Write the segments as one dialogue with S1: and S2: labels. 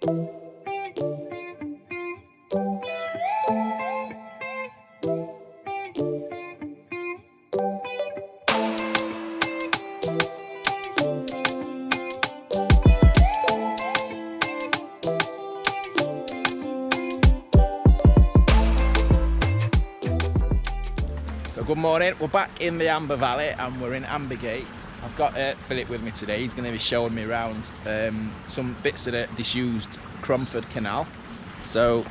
S1: Good morning, we're back in the Amber Valley and we're in Ambergate. I've got Philip with me today. He's going to be showing me around some bits of the disused Cromford Canal. So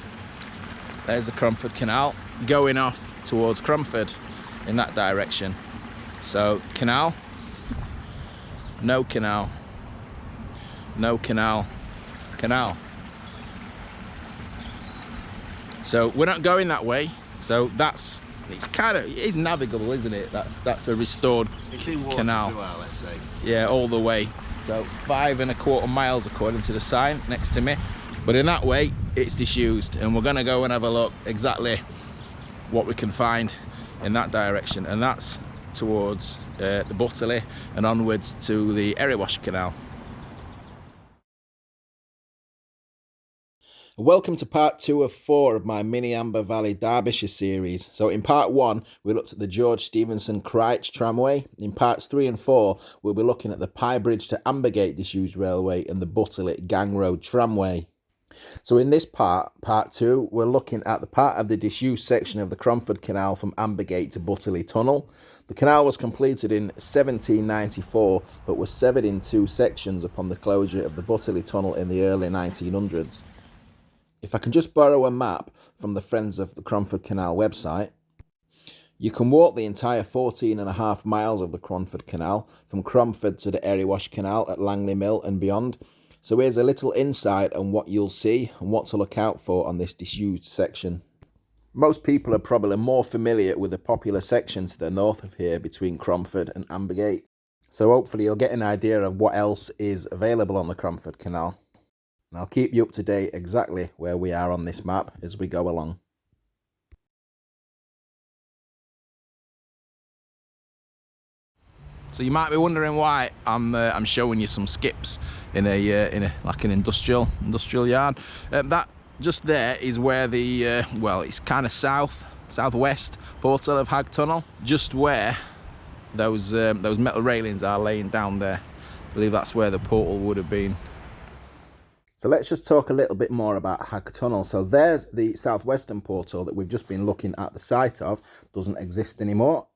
S1: there's the Cromford Canal going off towards Cromford in that direction. So canal, no canal, no canal, canal. So we're not going that way, so it's navigable, isn't it? That's a restored canal.
S2: Let's say.
S1: Yeah, all the way. So 5¼ miles according to the sign next to me. But in that way, it's disused, and we're gonna go and have a look exactly what we can find in that direction, and that's towards the Butterley and onwards to the Erewash Canal. Welcome to part 2 of 4 of my mini Amber Valley Derbyshire series. So in part 1 we looked at the George Stephensons Crouch tramway. In parts 3 and 4 we'll be looking at the Pye Bridge to Ambergate disused railway and the Butterley Gangroad tramway. So in this part 2, we're looking at the part of the disused section of the Cromford Canal from Ambergate to Butterley Tunnel. The canal was completed in 1794 but was severed in 2 sections upon the closure of the Butterley Tunnel in the early 1900s. If I can just borrow a map from the Friends of the Cromford Canal website, you can walk the entire 14½ miles of the Cromford Canal from Cromford to the Erewash Canal at Langley Mill and beyond. So here's a little insight on what you'll see and what to look out for on this disused section. Most people are probably more familiar with the popular section to the north of here between Cromford and Ambergate. So hopefully you'll get an idea of what else is available on the Cromford Canal. And I'll keep you up to date exactly where we are on this map as we go along. So you might be wondering why I'm showing you some skips in a like an industrial yard. That just there is where the well, it's kind of southwest portal of Hag Tunnel, just where those metal railings are laying down there. I believe that's where the portal would have been. So let's just talk a little bit more about Hag Tunnel. So there's the southwestern portal that we've just been looking at the site of, doesn't exist anymore.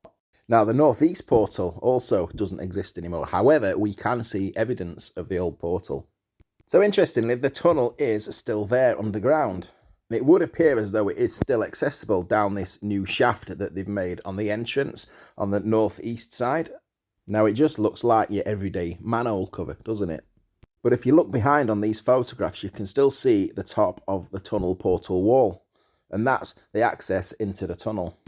S1: Now the northeast portal also doesn't exist anymore. However, we can see evidence of the old portal. So interestingly, the tunnel is still there underground. It would appear as though it is still accessible down this new shaft that they've made on the entrance on the northeast side. Now it just looks like your everyday manhole cover, doesn't it? But if you look behind on these photographs, you can still see the top of the tunnel portal wall. And that's the access into the tunnel.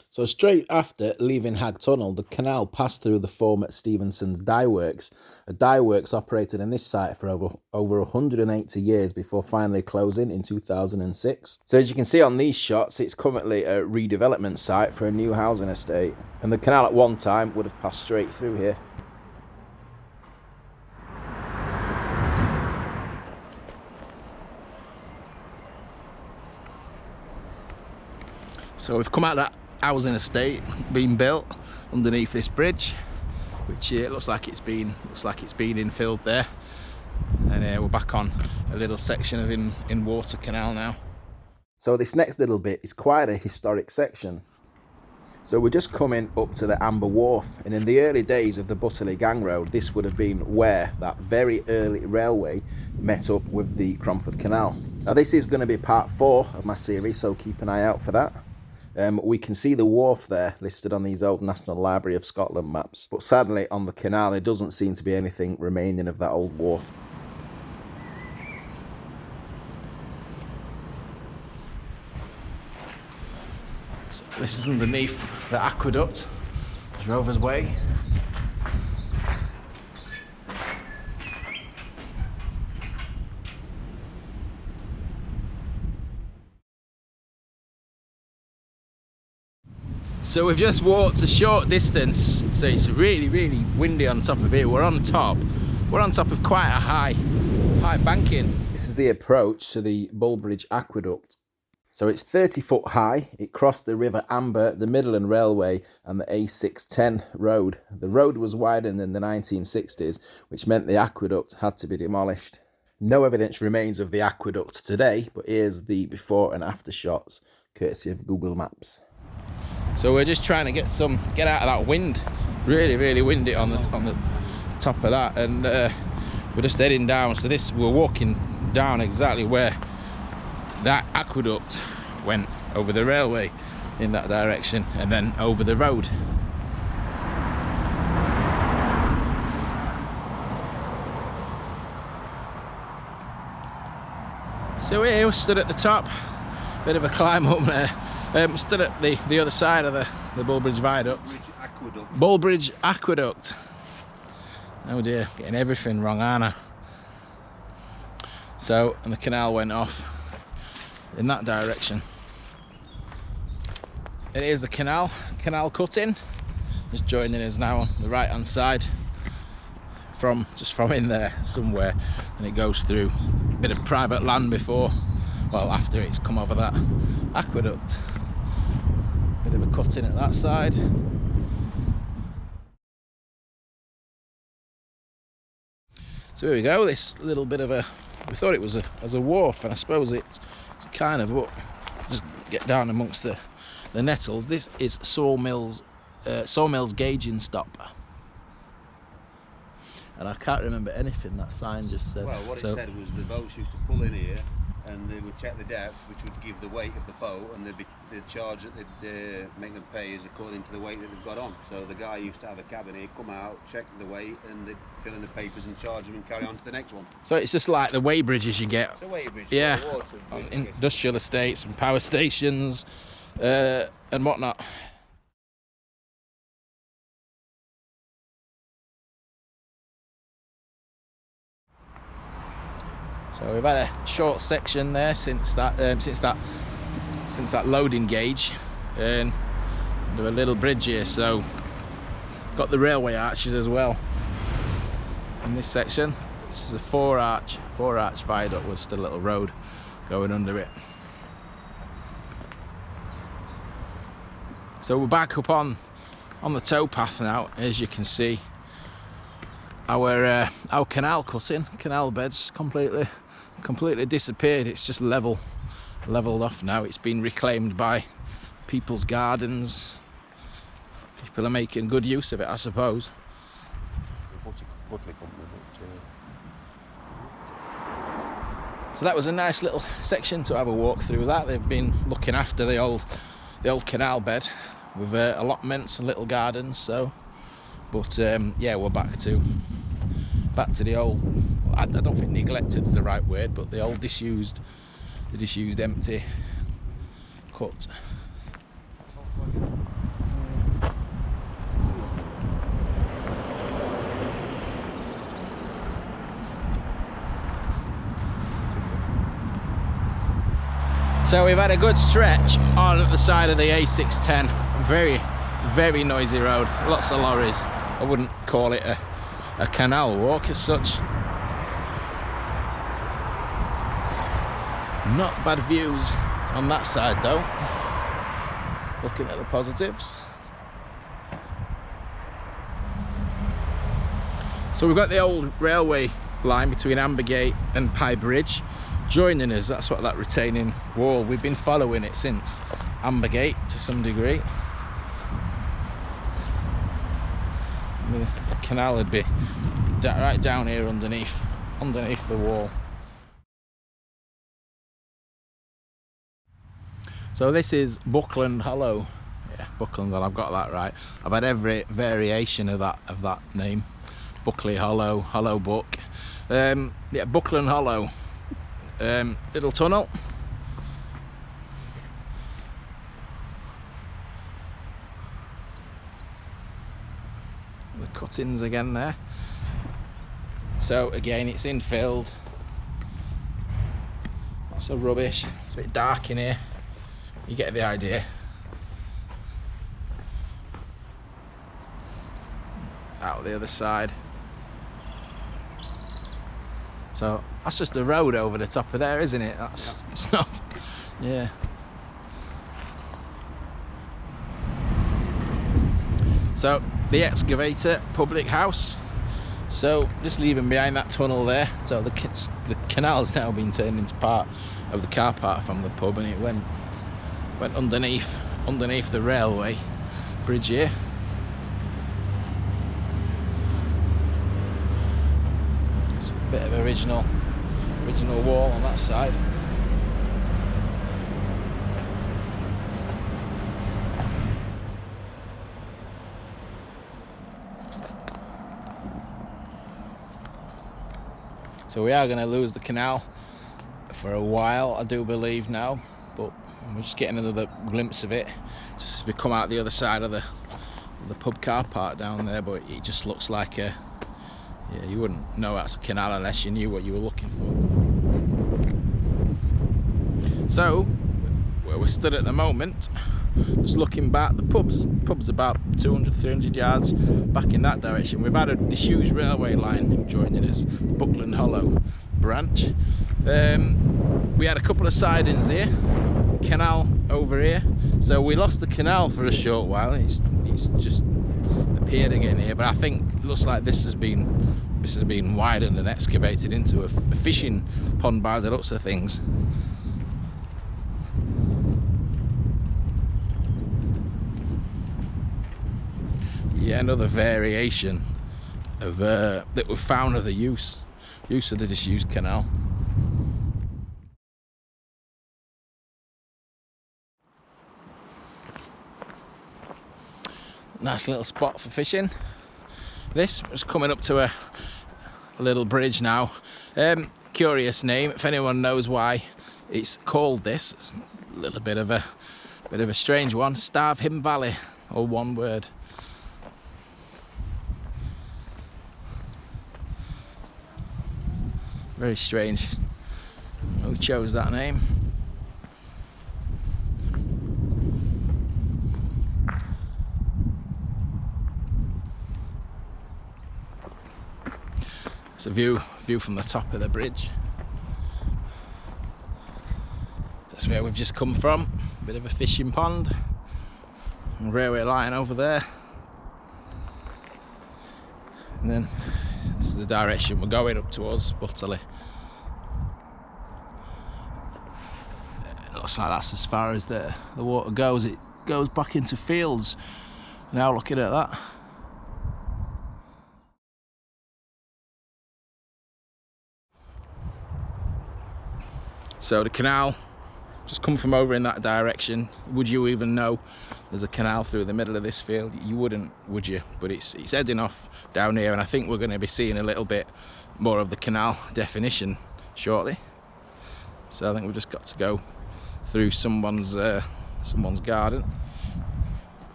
S1: So straight after leaving Hag Tunnel, the canal passed through the former Stephensons Dye Works. A dye works operated in this site for over 180 years before finally closing in 2006. So as you can see on these shots, it's currently a redevelopment site for a new housing estate. And the canal at one time would have passed straight through here. So we've come out of that housing estate being built underneath this bridge, which looks like it's been infilled there, and we're back on a little section of in water canal now. So this next little bit is quite a historic section. So we're just coming up to the Amber Wharf, and in the early days of the Butterley Gangroad, this would have been where that very early railway met up with the Cromford Canal. Now this is going to be part 4 of my series, so keep an eye out for that. We can see the wharf there listed on these old National Library of Scotland maps, but sadly on the canal there doesn't seem to be anything remaining of that old wharf. So this is underneath the aqueduct, Drover's Way. So we've just walked a short distance, so it's really windy on top of it. We're on top we're on top of quite a high banking. This is the approach to the Bulbridge Aqueduct. So it's 30 foot high. It crossed the River Amber, the Midland Railway and the A610 road. The road was widened in the 1960s, which meant the aqueduct had to be demolished. No evidence remains of the aqueduct today, but here's the before and after shots, courtesy of Google Maps. So we're just trying to get out of that wind. Really windy on the top of that, and we're just heading down. So we're walking down exactly where that aqueduct went over the railway in that direction and then over the road. So here we're stood at the top, bit of a climb up there. Stood at the other side of the Bulbridge Viaduct. Bulbridge Aqueduct. Oh dear, getting everything wrong, aren't I? So, and the canal went off in that direction. And here's the canal cutting. Just joining us now on the right hand side. Just from in there somewhere, and it goes through a bit of private land after it's come over that aqueduct. Bit of a cutting at that side. So here we go, this little bit of we thought it was a wharf, and I suppose it's kind of, but just get down amongst the nettles. This is Sawmills gauging stop. And I can't remember anything that sign just said.
S2: Well, what it said was the boats used to pull in here and they would check the depth, which would give the weight of the boat, and the charge that they'd make them pay is according to the weight that they've got on. So the guy used to have a cabin here, come out, check the weight, and they'd fill in the papers and charge them and carry on to the next one.
S1: So it's just like the weigh bridges you get.
S2: It's a weigh bridge.
S1: Yeah, on industrial estates and power stations and whatnot. So we've had a short section there since that loading gauge, and do a little bridge here. So got the railway arches as well in this section. This is a four arch viaduct with just a little road going under it. So we're back up on the towpath now, as you can see. Our canal beds completely disappeared. It's just leveled off now. It's been reclaimed by people's gardens. People are making good use of it, I suppose. So that was a nice little section to have a walk through. That they've been looking after the old canal bed with allotments and little gardens. So, but yeah, we're back to the old. I don't think neglected is the right word, but the old disused empty cut. So we've had a good stretch on the side of the A610. Very noisy road, lots of lorries. I wouldn't call it a canal walk as such. Not bad views on that side though, looking at the positives. So we've got the old railway line between Ambergate and Bridge joining us. That's what that retaining wall, we've been following it since Ambergate to some degree. The canal would be right down here underneath the wall. So this is Buckland Hollow. Yeah, Buckland, I've got that right. I've had every variation of that name. Buckley Hollow, Hollow Buck. Yeah, Buckland Hollow. Little tunnel. The cuttings again there. So again, it's infilled. Lots of rubbish. It's a bit dark in here. You get the idea. Out the other side. So that's just a road over the top of there, isn't it? That's it's not. Yeah. So the excavator public house. So just leaving behind that tunnel there. So the canal's now been turned into part of the car park from the pub, and it went underneath the railway bridge here. It's a bit of original wall on that side. So we are going to lose the canal for a while, I do believe now, but we're just getting another glimpse of it just as we come out the other side of the pub car park down there. But it just looks like a, yeah, you wouldn't know that's a canal unless you knew what you were looking for. So where we're stood at the moment, just looking back, the pub's about 200-300 yards back in that direction. We've had a disused railway line joining us, the Buckland Hollow branch. We had a couple of sidings here, canal over here, so we lost the canal for a short while. It's just appeared again here, but I think it looks like this has been widened and excavated into a fishing pond by the looks of things. Yeah, another variation of that we've found of the use of the disused canal. Nice little spot for fishing. This was coming up to a little bridge now. Curious name, if anyone knows why it's called this. It's a little bit of a strange one. Starved Valley, all one word. Very strange. Who chose that name? It's a view from the top of the bridge. That's where we've just come from. Bit of a fishing pond. And railway line over there. And then this is the direction we're going up towards Butterley. It looks like that's as far as the water goes. It goes back into fields. Now looking at that. So the canal just come from over in that direction. Would you even know there's a canal through the middle of this field? You wouldn't, would you? But it's heading off down here, and I think we're going to be seeing a little bit more of the canal definition shortly. So I think we've just got to go through someone's garden.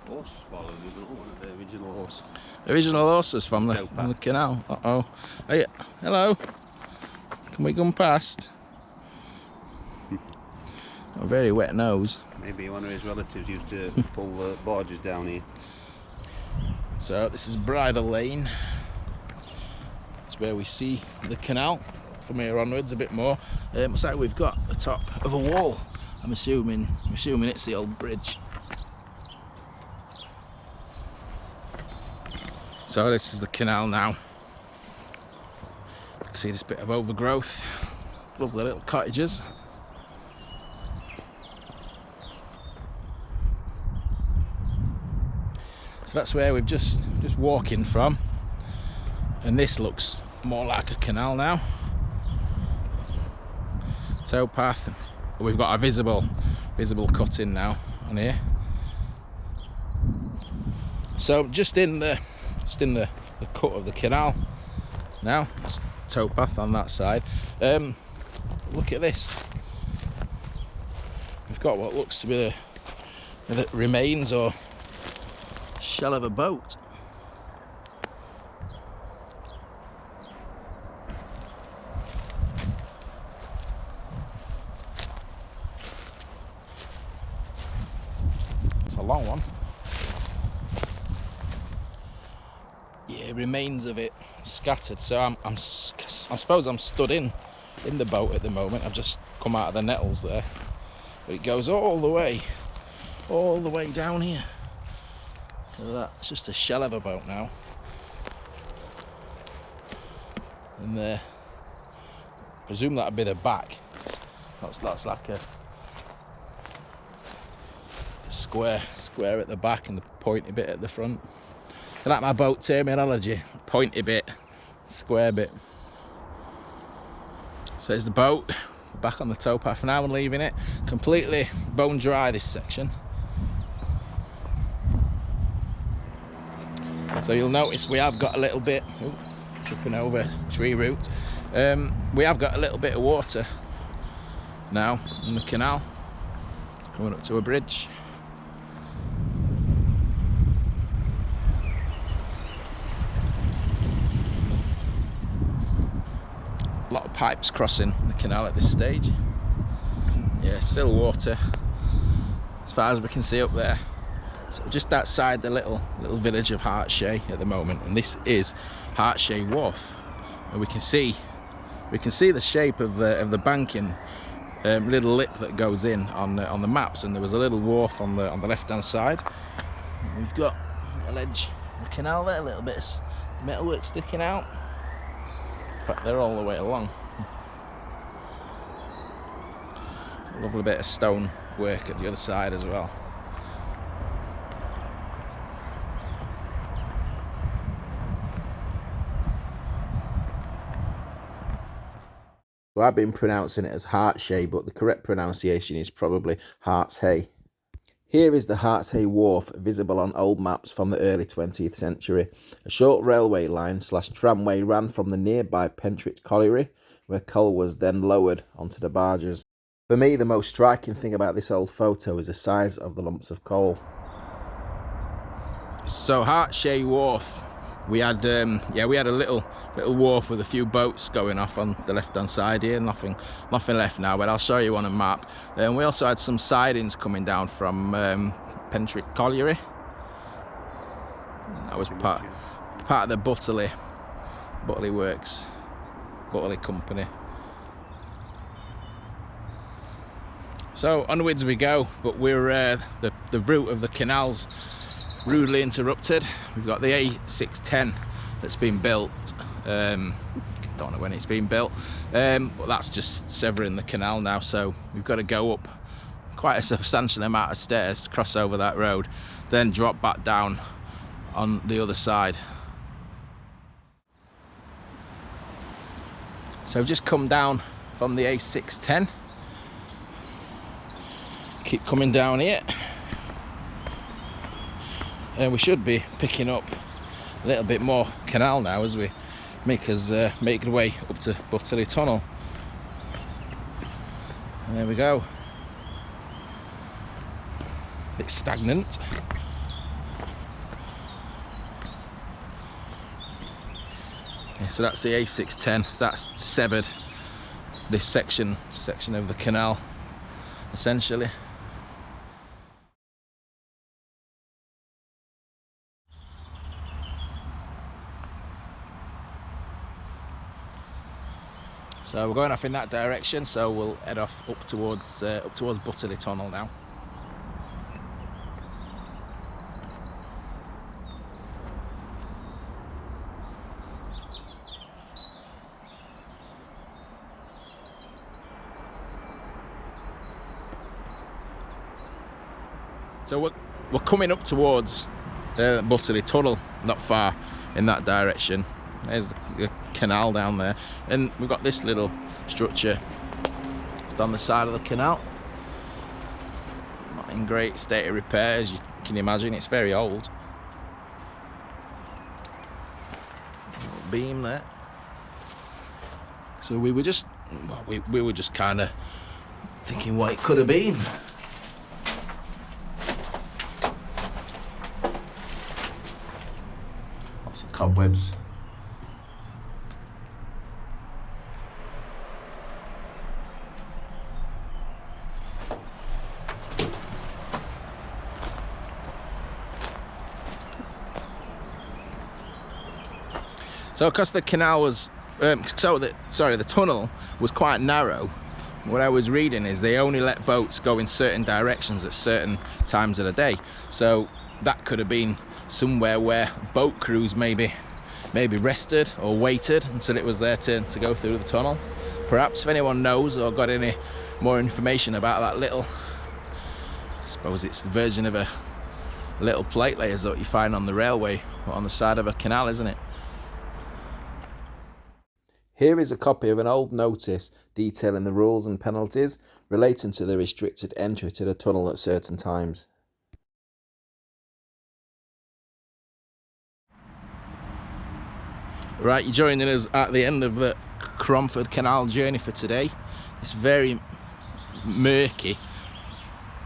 S2: Horse followed one of the original horse.
S1: Original horses from the canal. Uh-oh. Hey, hello. Can we come past? A very wet nose.
S2: Maybe one of his relatives used to pull the barges down here.
S1: So this is Bridle Lane. It's where we see the canal from here onwards a bit more. Looks like we've got the top of a wall. I'm assuming it's the old bridge. So this is the canal now. You can see this bit of overgrowth. Lovely little cottages. So that's where we've just walking from, and this looks more like a canal now. Towpath. We've got a visible cutting now on here. So just in the cut of the canal now. It's towpath on that side. Look at this. We've got what looks to be the remains or shell of a boat. It's a long one. Yeah, remains of it scattered. So I'm suppose I'm stood in the boat at the moment. I've just come out of the nettles there, but it goes all the way down here. Look at that, it's just a shell of a boat now. And I presume that'd be the back. That's like a square at the back and the pointy bit at the front. I like my boat terminology: pointy bit, square bit. So there's the boat. We're back on the towpath now and leaving it completely bone dry, this section. So you'll notice we have got a little bit, tripping over tree root, we have got a little bit of water now in the canal, coming up to a bridge. A lot of pipes crossing the canal at this stage. Yeah, still water as far as we can see up there. So just outside the little village of Hartshay at the moment, and this is Hartshay Wharf, and we can see the shape of the banking, little lip that goes in on the maps, and there was a little wharf on the left hand side. We've got a ledge in the canal there, a little bit of metalwork sticking out. In fact, they're all the way along. A lovely bit of stone work at the other side as well. So I've been pronouncing it as Hartshay, but the correct pronunciation is probably Hartshay. Here is the Hartshay Wharf, visible on old maps from the early 20th century. A short railway line / tramway ran from the nearby Pentridge Colliery, where coal was then lowered onto the barges. For me, the most striking thing about this old photo is the size of the lumps of coal. So Hartshay Wharf, we had a little wharf with a few boats going off on the left hand side here. Nothing left now, but I'll show you on a map. And we also had some sidings coming down from Pentridge Colliery. That was part of the Butterley Works, Butterley Company. So onwards we go, but we're the route of the canal's rudely interrupted. We've got the A610 that's been built. Don't know when it's been built, but that's just severing the canal now. So we've got to go up quite a substantial amount of stairs to cross over that road, then drop back down on the other side. So we've just come down from the A610. Keep coming down here. And we should be picking up a little bit more canal now as we make our way up to Butterley Tunnel. And there we go. A bit stagnant. Yeah, so that's the A610. That's severed this section of the canal, essentially. So we're going off in that direction, so we'll head off up towards Butterley Tunnel now. So we're coming up towards Butterley Tunnel, not far in that direction. There's the canal down there, and we've got this little structure just on the side of the canal. Not in great state of repair, as you can imagine. It's very old. Little beam there. So we were just kind of thinking what it could have been. Lots of cobwebs. So because the canal was the tunnel was quite narrow. What I was reading is they only let boats go in certain directions at certain times of the day. So that could have been somewhere where boat crews maybe rested or waited until it was their turn to go through the tunnel. Perhaps if anyone knows or got any more information about that little, I suppose it's the version of a little plate layers that you find on the railway or on the side of a canal, isn't it? Here is a copy of an old notice detailing the rules and penalties relating to the restricted entry to the tunnel at certain times. Right, you're joining us at the end of the Cromford Canal journey for today. It's very murky,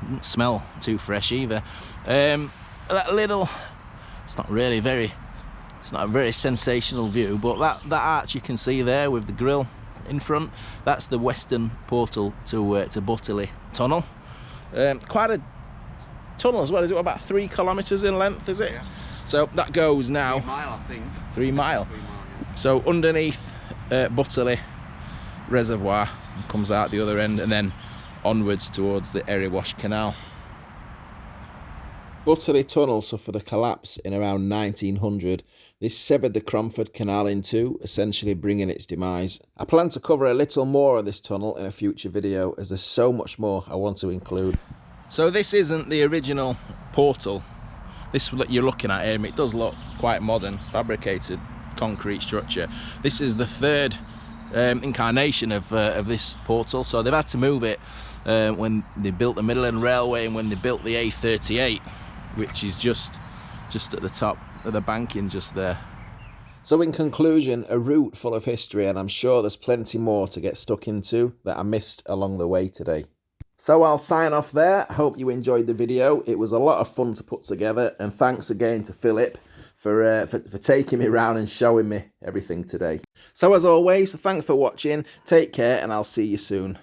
S1: doesn't smell too fresh either. That little, it's not a very sensational view, but that arch you can see there with the grill in front, that's the western portal to Butterley Tunnel. Quite a tunnel as well, is it about 3 kilometres in length, is it? Yeah. So that goes now
S2: 3 mile, I think.
S1: 3 mile.
S2: 3 mile, yeah.
S1: So underneath Butterley Reservoir, comes out the other end and then onwards towards the Erewash Canal. Butterley Tunnel suffered a collapse in around 1900. This severed the Cromford Canal in two, essentially bringing its demise. I plan to cover a little more of this tunnel in a future video, as there's so much more I want to include. So this isn't the original portal. This that you're looking at here, it does look quite modern, fabricated concrete structure. This is the third incarnation of this portal, so they've had to move it when they built the Midland Railway and when they built the A38, which is just at the top of the banking just there. So in conclusion, a route full of history, and I'm sure there's plenty more to get stuck into that I missed along the way today. So I'll sign off there. Hope you enjoyed the video. It was a lot of fun to put together, and thanks again to Philip for taking me around and showing me everything today. So as always, thanks for watching, take care, and I'll see you soon.